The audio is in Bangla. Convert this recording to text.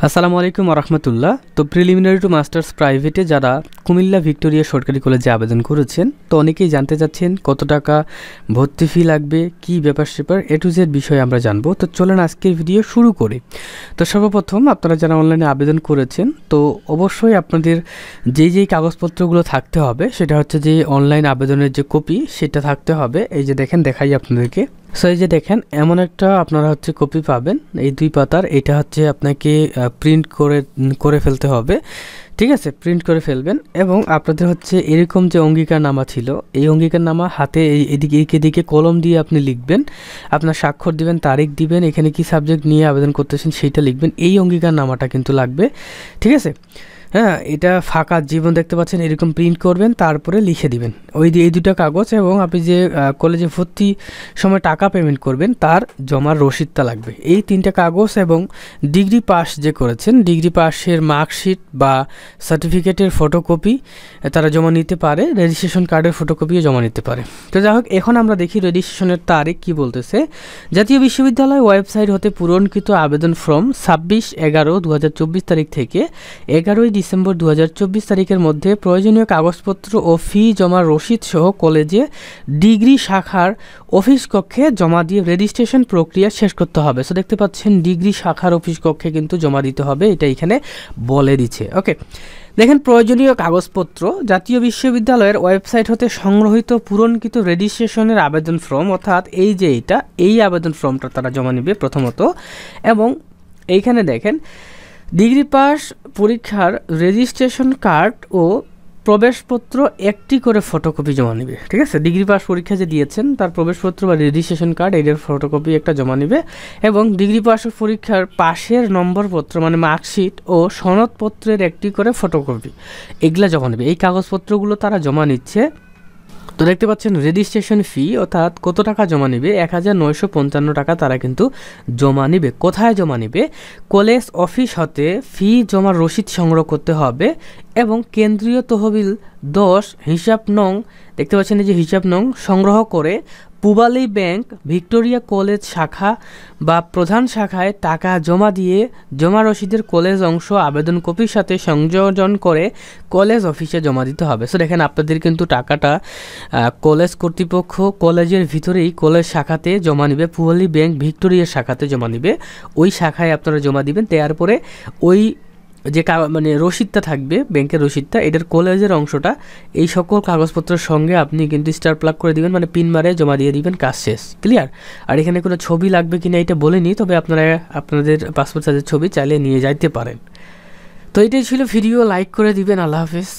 আসসালামু আলাইকুম রহমতুল্লাহ। তো প্রিলিমিনারি টু মাস্টার্স প্রাইভেটে যারা কুমিল্লা ভিক্টোরিয়া সরকারি কলেজে আবেদন করেছেন, তো অনেকেই জানতে চাচ্ছেন কত টাকা ভর্তি ফি লাগবে, কি ব্যাপার স্যাপার এ টু জেড বিষয়ে আমরা জানবো। তো চলেন আজকের ভিডিও শুরু করি। তো সর্বপ্রথম আপনারা যারা অনলাইনে আবেদন করেছেন, তো অবশ্যই আপনাদের যেই কাগজপত্রগুলো থাকতে হবে সেটা হচ্ছে যে অনলাইন আবেদনের যে কপি সেটা থাকতে হবে। এই যে দেখেন, দেখাই আপনাদেরকে। সো এই যে দেখেন, এমন একটা আপনারা হচ্ছে কপি পাবেন এই 2 পাতার। এটা হচ্ছে আপনাকে প্রিন্ট করে ফেলতে হবে, ঠিক আছে? প্রিন্ট করে ফেলবেন এবং আপনাদের হচ্ছে এরকম যে অঙ্গীকারনামা ছিল, এই অঙ্গীকারনামা হাতে এদিকে কলম দিয়ে আপনি লিখবেন, আপনার স্বাক্ষর দিবেন, তারিখ দিবেন, এখানে কি সাবজেক্ট নিয়ে আবেদন করতেছেন সেইটা লিখবেন। এই অঙ্গীকারনামাটা কিন্তু লাগবে, ঠিক আছে? হ্যাঁ, এটা ফাঁকা জীবন দেখতে পাচ্ছেন, এরকম প্রিন্ট করবেন, তারপরে লিখে দিবেন এই 2টা কাগজ। এবং আপনি যে কলেজে ভর্তি সময় টাকা পেমেন্ট করবেন তার জমার রসিদটা লাগবে। এই 3টা কাগজ এবং ডিগ্রি পাস যে করেছেন, ডিগ্রি পাসের মার্কশিট বা সার্টিফিকেটের ফটোকপি তারা জমা নিতে পারে, রেজিস্ট্রেশন কার্ডের ফটোকপিও জমা নিতে পারে। তো যাই হোক, এখন আমরা দেখি রেজিস্ট্রেশনের তারিখ কি বলতেছে। জাতীয় বিশ্ববিদ্যালয় ওয়েবসাইট হতে পূরণকৃত আবেদন ফর্ম 26/11/2024 তারিখ থেকে 11 ডিসেম্বর 2024 তারিখের মধ্যে প্রয়োজনীয় কাগজপত্র ও ফি জমার রসিদ সহ কলেজে ডিগ্রি শাখার অফিস কক্ষে জমা দিয়ে রেজিস্ট্রেশন প্রক্রিয়া শেষ করতে হবে। সো দেখতে পাচ্ছেন ডিগ্রি শাখার অফিস কক্ষে কিন্তু জমা দিতে হবে, এটা এখানে বলে দিচ্ছে। ওকে, দেখেন প্রয়োজনীয় কাগজপত্র জাতীয় বিশ্ববিদ্যালয়ের ওয়েবসাইট হতে সংগ্রহীত পূরণকৃত রেজিস্ট্রেশনের আবেদন ফর্ম, অর্থাৎ এই যে এই আবেদন ফর্মটা তারা জমা নেবে প্রথমত। এবং এইখানে দেখেন ডিগ্রি পাস পরীক্ষার রেজিস্ট্রেশন কার্ড ও প্রবেশপত্র একটি করে ফটোকপি জমা নেবে, ঠিক আছে? ডিগ্রি পাস পরীক্ষা যে দিয়েছেন তার প্রবেশপত্র বা রেজিস্ট্রেশন কার্ড এটার ফটোকপি একটা জমা নেবে। এবং ডিগ্রি পাস পরীক্ষার পাশের নম্বরপত্র মানে মার্কশিট ও সনদপত্রের একটি করে ফটোকপি এগুলা জমা নেবে। এই কাগজপত্রগুলো তারা জমা নিচ্ছে। তো দেখতে পাচ্ছেন রেজিস্ট্রেশন ফি অর্থাৎ কত টাকা জমা নিবে, 1955 টাকা তারা কিন্তু জমা নিবে। কোথায় জমা নিবে? কলেজ অফিস হতে ফি জমার রসিদ সংগ্রহ করতে হবে এবং কেন্দ্রীয় তহবিল 10 হিসাব নং, দেখতে পাচ্ছেন এই যে হিসাব নং সংগ্রহ করে পূবালী ব্যাংক ভিক্টোরিয়া কলেজ শাখা বা প্রধান শাখায় টাকা জমা দিয়ে জমা রসিদের কলেজ অংশ আবেদন কপির সাথে সংযোজন করে কলেজ অফিসে জমা দিতে হবে। সো দেখেন, আপনাদের কিন্তু টাকাটা কলেজ কর্তৃপক্ষ কলেজের ভিতরেই কলেজ শাখাতে জমা নিবে, পূবালী ব্যাংক ভিক্টোরিয়া শাখাতে জমা নিবে। ওই শাখায় আপনারা জমা দিবেন। দেওয়ার পরে ওই যে মানে রসিদটা থাকবে, ব্যাংকের রসিদটা, এটার কলেজের অংশটা এই সকল কাগজপত্রের সঙ্গে আপনি কিন্তু স্টার প্লাগ করে দিবেন, মানে পিন মারে জমা দিয়ে দিবেন, কাজ শেষ, ক্লিয়ার? আর এখানে কোনো ছবি লাগবে কিনা এটা বলিনি, তবে আপনারা আপনাদের পাসপোর্ট সাইজের ছবি চাইলে নিয়ে যাইতে পারেন। তো এটাই ছিল ভিডিও, লাইক করে দিবেন। আল্লাহ হাফেজ।